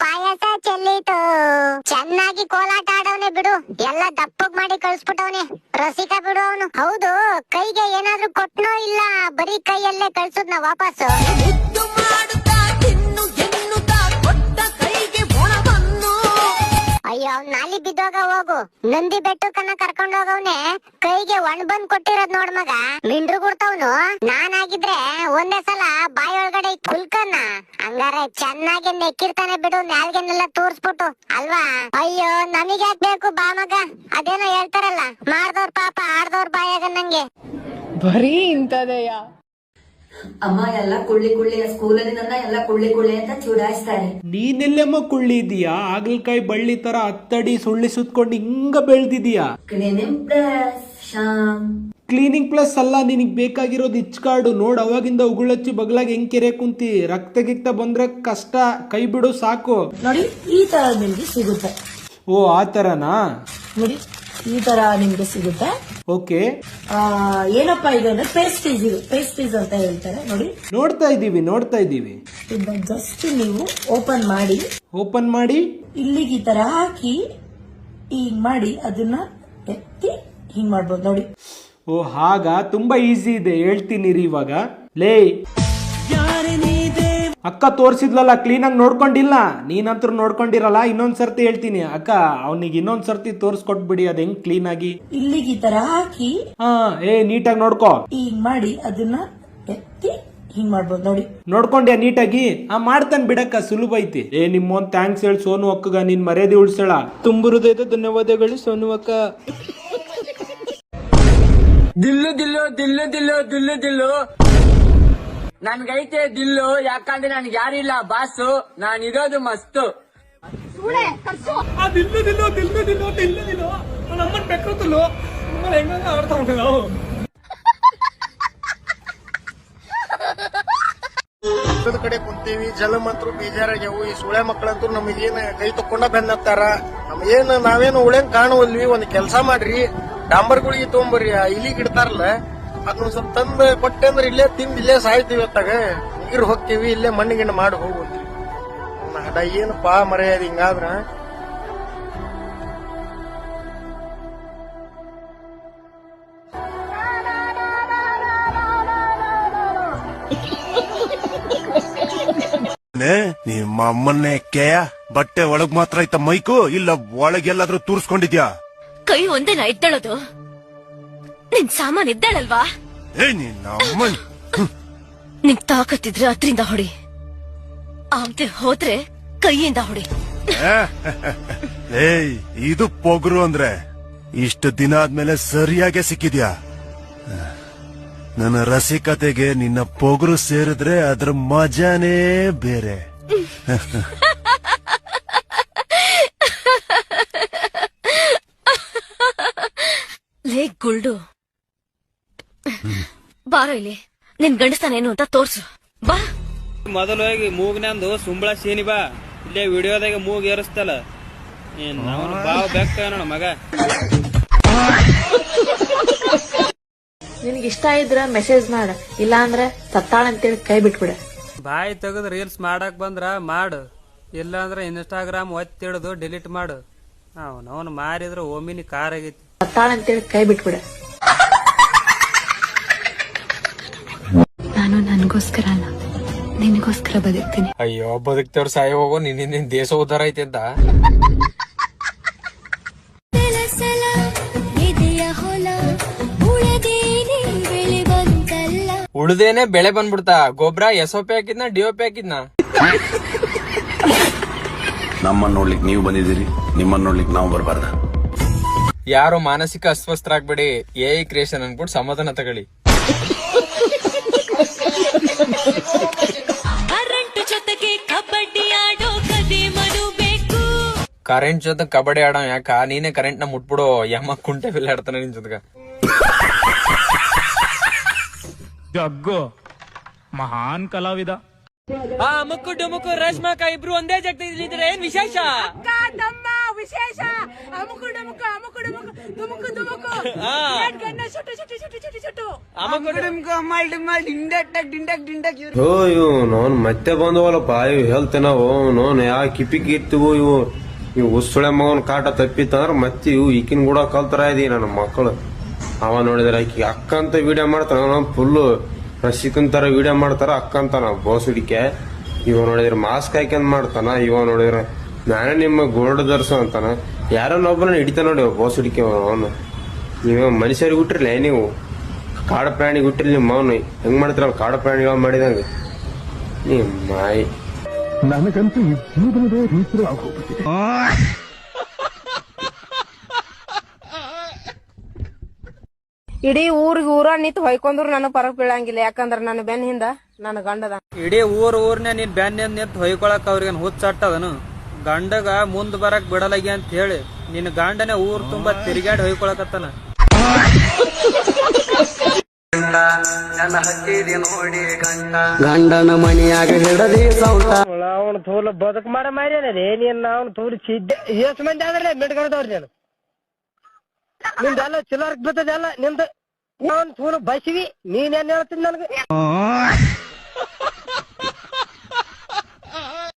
ಪಾಯಸ ಚೆಲ್ಲೀತೋ, ಚೆನ್ನಾಗಿ ಕೋಲಾಟ ಆಡವನೆ ಬಿಡು. ಎಲ್ಲ ದಪ್ಪಗ್ ಮಾಡಿ ಕಳ್ಸ್ಬಿಟ್ಟವನೆ ರಸಿಕಾ ಬಿಡು ಅವನು. ಹೌದು, ಕೈಗೆ ಏನಾದ್ರೂ ಕೊಟ್ನೋ ಇಲ್ಲ ಬರೀ ಕೈಯಲ್ಲೇ ಕಳ್ಸುದ್ನ ವಾಪಸ್ಸು? ಅಯ್ಯೋ, ನಾಲಿ ಬಿದ್ದೋಗ ಹೋಗು. ನಂದಿ ಬೆಟ್ಟಕ್ಕನ್ನ ಕರ್ಕೊಂಡ್ ಹೋಗವ್ನೆ, ಕೈಗೆ ಒಣ ಬಂದ್ ಕೊಟ್ಟಿರೋದ್ ನೋಡ್ ಮಗ. ಮಿಂಡ್ರು ಗುಡ್ತವ್ನು. ನಾನಾಗಿದ್ರೆ ಒಂದೇ ಸಲ ಬಾಯಿ ಒಳಗಡೆ ಕುಲ್ಕನ್ನ ಹಂಗಾರೆ ಚೆನ್ನಾಗಿ ನೆಕ್ಕಿರ್ತಾನೆ ಬಿಡು, ನಾಲ್ಗೆನೆಲ್ಲ ತೋರ್ಸ್ಬಿಟ್ಟು ಅಲ್ವಾ? ಅಯ್ಯೋ, ನಮಗ್ಯಾಕ್ ಬೇಕು ಬಾ ಮಗ. ಅದೇನೋ ಹೇಳ್ತಾರಲ್ಲ, ಮಾಡ್ದವ್ರ ಪಾಪ ಆಡ್ದವ್ರ ಬಾಯಾಗ ನಂಗೆ ಬರೀ ಇಂತದೆಯ. ಅಮ್ಮ ಎಲ್ಲ ಕುಳ್ಳಿ ಸ್ಕೂಲಲ್ಲಿ ನನ್ನ ಎಲ್ಲ ಕುಳ್ಳಿ ಅಂತ ಚುಡಾಯಿಸ್ತಾರೆ. ನೀನೆಲ್ಲೆಮ್ಮ ಕುಳ್ಳಿ ಇದೀಯಾ? ಆಗ್ಲಕಾಯಿ ಬಳ್ಳಿ ತರ ಹತ್ತಡಿ ಸುಳ್ಳಿ ಸುತ್ಕೊಂಡು ಹಿಂಗ ಬೆಳ್ದಿದೀಯಾ. ಕ್ಲೀನಿಂಗ್ ಪ್ಲಸ್ ಅಲ್ಲ, ನಿನಗ್ ಬೇಕಾಗಿರೋದು ಇಚ್ ಕಾರ್ಡು ನೋಡ್. ಅವಾಗಿಂದ ಉಗುಳಚ್ಚಿ ಬಗ್ಲಾಗ ಹೆಂಗ್ ಕೆರೆ ಕುಂತಿ, ರಕ್ತ ಗಿಕ್ತ ಬಂದ್ರೆ ಕಷ್ಟ, ಕೈ ಬಿಡು ಸಾಕು. ನೋಡಿ ಈ ತರ ನಿಮ್ಗೆ ಸಿಗುತ್ತೆ. ಓ, ಆ ತರನಾ? ನೋಡಿ ಈ ತರ ನಿಮ್ಗೆ ಸಿಗುತ್ತೆ. ಓಕೆ. ಏನಪ್ಪಾ ಇದು ಅಂದ್ರೆ ಪೇಸ್ಟೀಸ್ ಅಂತ ಹೇಳ್ತಾರೆ. ನೋಡಿ, ನೋಡ್ತಾ ಇದೀವಿ. ಇದನ್ನ ಜಸ್ಟ್ ನೀವು ಓಪನ್ ಮಾಡಿ ಇಲ್ಲಿಗೆ ಈ ತರ ಹಾಕಿ ಹಿಂಗ್ ಮಾಡಿ ಅದನ್ನ ಎತ್ತಿ ಹಿಂಗ್ ಮಾಡ್ಬೋದು ನೋಡಿ. ಓ, ಹಾಗ ತುಂಬಾ ಈಸಿ ಇದೆ, ಹೇಳ್ತೀನಿ ಇವಾಗ. ಲೇ ಅಕ್ಕ ತೋರ್ಸಿದ್ಲಲ್ಲ, ಕ್ಲೀನ್ ಆಗಿ ನೋಡ್ಕೊಂಡಿಲ್ಲ. ನೀನಂತೂ ನೋಡ್ಕೊಂಡಿರಲ್ಲ. ಇನ್ನೊಂದ್ಸರ್ತಿ ಹೇಳ್ತೀನಿ ಅಕ್ಕ, ಅವನಿಗೆ ಇನ್ನೊಂದ್ಸರ್ತಿ ತೋರ್ಸ್ಕೊಟ್ಬಿಡಿ ಅದ್ ಹೆಂಗ್ ಕ್ಲೀನ್ ಆಗಿ. ಇಲ್ಲಿಗೆ ಈ ತರ ಹಾಕಿ ನೀಟಾಗಿ ನೋಡ್ಕೋ. ಹಿಂಗ್ ಮಾಡಿ ಅದನ್ನ ಎತ್ತಿ ಹಿಂಗ್ ಮಾಡ್ಬೋದು ನೋಡಿ. ನೋಡ್ಕೊಂಡ್ಯಾ ನೀಟಾಗಿ? ಮಾಡ್ತಾನೆ ಬಿಡಕ್ಕ, ಸುಲಭ ಐತಿ. ನಿಮ್ಮೊಂದ್ ಥ್ಯಾಂಕ್ಸ್ ಹೇಳಿ ಸೋನು ಅಕ್ಕಗ, ನೀನ್ ಮರ್ಯಾದೆ ಉಳ್ಸಳ. ತುಂಬ ಹೃದಯದ ಧನ್ಯವಾದಗಳು ಸೋನು ಅಕ್ಕ. ದಿಲ್ಲು ನನ್ಗೈತೆ ದಿಲ್ಲು, ಯಾಕಂದ್ರೆ ನನ್ಗೆ ಯಾರಿಲ್ಲ ಬಾಸು, ನಾನಿರೋದು ಮಸ್ತು. ನಮ್ಮನ್ ಬೆಕ್ಕಲು ಹೆಂಗ ಆಡ್ತಾ ನಾವು. ಕಡೆ ಕುಂತೀವಿ, ಜಲ ಮಾತ್ರ ಬೇಜಾರಾಗ್ಯಾವು. ಈ ಸುಳೆ ಮಕ್ಕಳಂತೂ ನಮಗೇನ ಕೈ ತಕೊಂಡ ಬೆನ್ನತ್ತಾರ. ನಾವೇನು ಉಳೆಂಗ್ ಕಾಣುವಲ್ವಿ. ಒಂದ್ ಕೆಲ್ಸ ಮಾಡ್ರಿ, ಡಾಂಬರ್ಗಳಿಗೆ ತಗೊಂಬರ್ರಿ. ಇಲ್ಲಿಗೆ ಇಡ್ತಾರಲ್ಲ, ಅದನ್ನ ಸ್ವಲ್ಪ ತಂದ್ ಕೊಟ್ಟೆ ಅಂದ್ರೆ ಇಲ್ಲೇ ತಿಂದ್ ಇಲ್ಲೇ ಸಾಯ್ತೀವಿ. ಹೊತ್ತಾಗ ನೀರ್ ಹೋಗ್ತೀವಿ, ಇಲ್ಲೇ ಮಣ್ಣಿಗಿಣ್ಣ ಮಾಡಿ ಹೋಗುವಂತ್ರಿ. ಹಡ ಏನಪ್ಪಾ ಮರ್ಯಾದ ಹಿಂಗಾದ್ರ. ನಿಮ್ಮ ಅಮ್ಮನ್ನೇ ಕೇಯ ಬಟ್ಟೆ ಒಳಗ್ ಮಾತ್ರ ಐತ ಮೈಕು, ಇಲ್ಲ ಒಳಗೆಲ್ಲಾದ್ರೂ ತೂರ್ಸ್ಕೊಂಡಿದ್ಯಾ? ಕೈ ಒಂದೇನ ಎದ್ದೇಳೋದು? ನಿನ್ ಸಾಮಾನ್ ಎದ್ದಾಳಲ್ವಾ? ನಿನ್ನ ಅಮ್ಮನ್ ನಿನ್ ತಾಕತ್ತಿದ್ರೆ ಅದ್ರಿಂದ ಹೊಡಿ, ಆಮ್ತೆ ಹೋದ್ರೆ ಕೈಯಿಂದ ಹೊಡಿ. ಏಯ್ ಇದು ಪೊಗರು ಅಂದ್ರೆ ಇಷ್ಟು ದಿನ ಆದ್ಮೇಲೆ ಸರಿಯಾಗೆ ಸಿಕ್ಕಿದ್ಯಾ. ನನ್ನ ರಸಿಕತೆಗೆ ನಿನ್ನ ಪೊಗರು ಸೇರಿದ್ರೆ ಅದ್ರ ಮಜಾನೇ ಬೇರೆ. ಲೇ ಗುಲ್ಡು, ಬಾರೋ ಇಲ್ಲಿ, ನಿನ್ ಗಂಡಸ್ತಾನೇನು ಅಂತ ತೋರ್ಸು ಬಾ. ಮೊದಲು ಹೋಗಿ ಮೂಗ್ನಂದು ಸುಂಬಳ ಸೀನಿ ಬಾ. ಇಲ್ಲೇ ವಿಡಿಯೋದಾಗ ಮೂಗ್ ಏರಿಸ್ತಲ್ಲ ನಾವು ಬಾವ್ ಬೆಕ್ಕ ನೋಡ ಮಗ. ನಿನ್ಗೆ ಇಷ್ಟ ಇದ್ರ ಮೆಸೇಜ್ ಮಾಡ, ಇಲ್ಲ ಅಂದ್ರೆ ಸತ್ತಾಳ ಅಂತೇಳಿ ಕೈ ಬಿಟ್ಬಿಡ. ಬಾಯಿ ತೆಗದ್ ರೀಲ್ಸ್ ಮಾಡಕ್ ಬಂದ್ರ ಮಾಡು, ಇಲ್ಲ ಅಂದ್ರೆ ಇನ್ಸ್ಟಾಗ್ರಾಮ್ ಒತ್ತಿಡ್ದು ಡಿಲೀಟ್ ಮಾಡು. ಅವನವನ್ ಮಾರಿದ್ರ ಒಮ್ಮಿನಿ ಕಾರ್ ಆಗೈತಿ. ಸತ್ತಾಳ ಅಂತೇಳಿ ಕೈ ಬಿಟ್ಬಿಡ. ನಾನು ನನ್ಗೋಸ್ಕರ ಅಲ್ಲ, ನಿನಗೋಸ್ಕರ ಬದುಕ್ತೀನಿ. ಅಯ್ಯೋ ಬದುಕ್ತವ್ರ ಸಾಯ ಹೋಗೋ ನಿನ್ನ ದೇಶ ಉದ್ದಾರ ಐತಿ ಅಂತ. ಉಳ್ದೇನೆ ಬೆಳೆ ಬಂದ್ಬಿಡ್ತಾ. ಗೊಬ್ಬರ SOP ಹಾಕಿದ್ನ DOP ಹಾಕಿದ್ನ. ನಮ್ಮನ್ನ ನೋಡ್ಲಿಕ್ ನೀವು ಬಂದಿದ್ದೀರಿ, ನಿಮ್ಮನ್ನ ನೋಡ್ಲಿಕ್ ನಾವು ಬರಬಾರ್ದ. ಯಾರು ಮಾನಸಿಕ ಅಸ್ವಸ್ಥರಾಗ್ಬೇಡಿ, AI ಕ್ರಿಯೇಷನ್ ಅನ್ಬಿಟ್ಟು ಸಮಾಧಾನ ತಗೊಳ್ಳಿ. ಕರೆಂಟ್ ಜೊತೆ ಕಬಡ್ಡಿ ಆಡೋ ಯಾಕ? ನೀನೇ ಕರೆಂಟ್ ನ ಮುಟ್ಬಿಡು, ಯಮ್ಮ ಕುಂಟೆ ಬಿಲ್ ಆಡ್ತಾನೆ ನಿನ್ ಜೊತೆಗ. ಜಗ್ಗು ಮಹಾನ್ ಕಲಾವಿದ. ಮುಕ್ಕು ಡುಮುಕು ರಶ್ಮಾಕ ಇಬ್ರು ಒಂದೇ ಜಾಗದಲ್ಲಿ ಏನ್ ವಿಶೇಷ? ವಿಶೇಷ ಅಮುಕು ಡುಮುಕು ಅಮುಕು ಡುಮುಕು ದುಮುಕು ದುಮುಕು ಗಣ್ಣ ಶುಟು ಶುಟು ಶುಟು ಶುಟು ಶುಟು ಅಮುಕು ಡುಮುಕು ಅಮ್ಮಲ್ ಡಿಮ್ಮಲ್ ಡಿಂಡಕ್ ಟಕ್ ಡಿಂಡಕ್ ಡಿಂಡಕ್. ಇವು ನೋನ್ ಮತ್ತೆ ಬಂದವಲ್ಲಪ್ಪ ಇವು ಹೇಳ್ತೇನೆ ನಾವು ನೋನ್ ಯಾ ಕಿಪಿಕ್ ಇರ್ತಿವು ಇವು ಉಸುಳೆ ಮಗನ್ ಕಾಟ ತಪ್ಪಿತ್ತಂದ್ರ ಮತ್ತೆ ಇವು ಈಕಿನ ಕೂಡ ಕಲ್ತರ ಇದೀನಿ ನನ್ನ ಮಕ್ಕಳು. ಅವ ನೋಡಿದ್ರೆ ಆಕಿ ಅಕ್ಕ ಅಂತ ವಿಡಿಯೋ ಮಾಡ್ತಾನ, ಫುಲ್ ರಸಿಕನ್ ತರ ವಿಡಿಯೋ ಮಾಡ್ತಾರ ಅಕ್ಕ ಅಂತಾನ ಬೋಸ್ ಹುಡಿಕೆ. ಇವ ನೋಡಿದ್ರೆ ಮಾಸ್ಕ್ ಹಾಕ್ಯಂದ್ ಮಾಡ್ತಾನ, ಇವ ನೋಡಿದ್ರೆ ನಾನೇ ನಿಮ್ಮ ಗೋಲ್ಡ್ ದರ್ಸ ಅಂತಾನ. ಯಾರನ್ನೊಬ್ಬನ ಹಿಡಿತ ನೋಡಿ ಬೋಸ್ ಹುಡಿಕೆ. ಅವನು ನೀವು ಮನುಷ್ಯರಿಗೆ ಹುಟ್ಟಿರ್ಲಿ, ನೀವು ಕಾಡು ಪ್ರಾಣಿಗೆ ಹುಟ್ಟಿರ್ಲಿ. ನಿಮ್ಮ ಅವನು ಹೆಂಗ್ ಮಾಡ್ತಾರಲ್ಲ ಕಾಡು ಪ್ರಾಣಿಗಳು ಮಾಡಿದಂಗ ನಿಮ್ ಮಾಯಿ. ನನಗಂತೂ ಈ ಜೀವನವೇ ರೀತಿ ಆಗೋಗ್ಬಿಟ್ಟಿದೆ. ಇಡೀ ಊರ ನಿಂತು ಹೊಯ್ಕೊಂಡ್ರು ನನಗ್ ಪರಕ್ ಬೀಳಂಗಿಲ್ಲ, ಯಾಕಂದ್ರ ನನ್ನ ಬೆನ್ ಹಿಂದ ನನ್ನ ಗಂಡದ. ಇಡೀ ಊರ್ನೇ ನಿನ್ ಬ್ಯಾನ್ ನಿಂತ ಹೊಯ್ಕೊಳಕ್ ಅವ್ರಿಗೇನ್ ಹುಚ್ಚಾಟದನು? ಗಂಡಗ ಮುಂದ್ ಬರಕ್ ಬಿಡಲಾಗಿ ಅಂತ ಹೇಳಿ ನಿನ್ ಗಂಡನೇ ಊರ್ ತುಂಬಾ ತಿರುಗಾಡಿ ಹೊಯ್ಕೊಳಕತ್ತಾನ. ಗಂಡನ ಮನೆಯಾಗ ಹಿಡದಿ ಸೌಟ ಅವನು ತೋಲ್ ಬದುಕು ಮಾಡ ಮಾರ್ಯಾನೇ ನೀನ್. ಅವ್ನು ತೋಲ್ ಚಿದ್ದೆ ಎಷ್ಟು ಮಂದಿ ಆದ್ರೆ ಮಿಡ್ಕೊಂಡವ್ರಿ ನೀನು. ನಿಮ್ದೆಲ್ಲ ಚಿಲ್ಲರ್ಕ್ ಬರ್ತದೆಲ್ಲ ನಿಮ್ದು. ಅವ್ನು ತೋಲ್ ಬಸಿವಿ ನೀನ್ ಏನ್ ಹೇಳ್ತೀನಿ ನನಗೆ.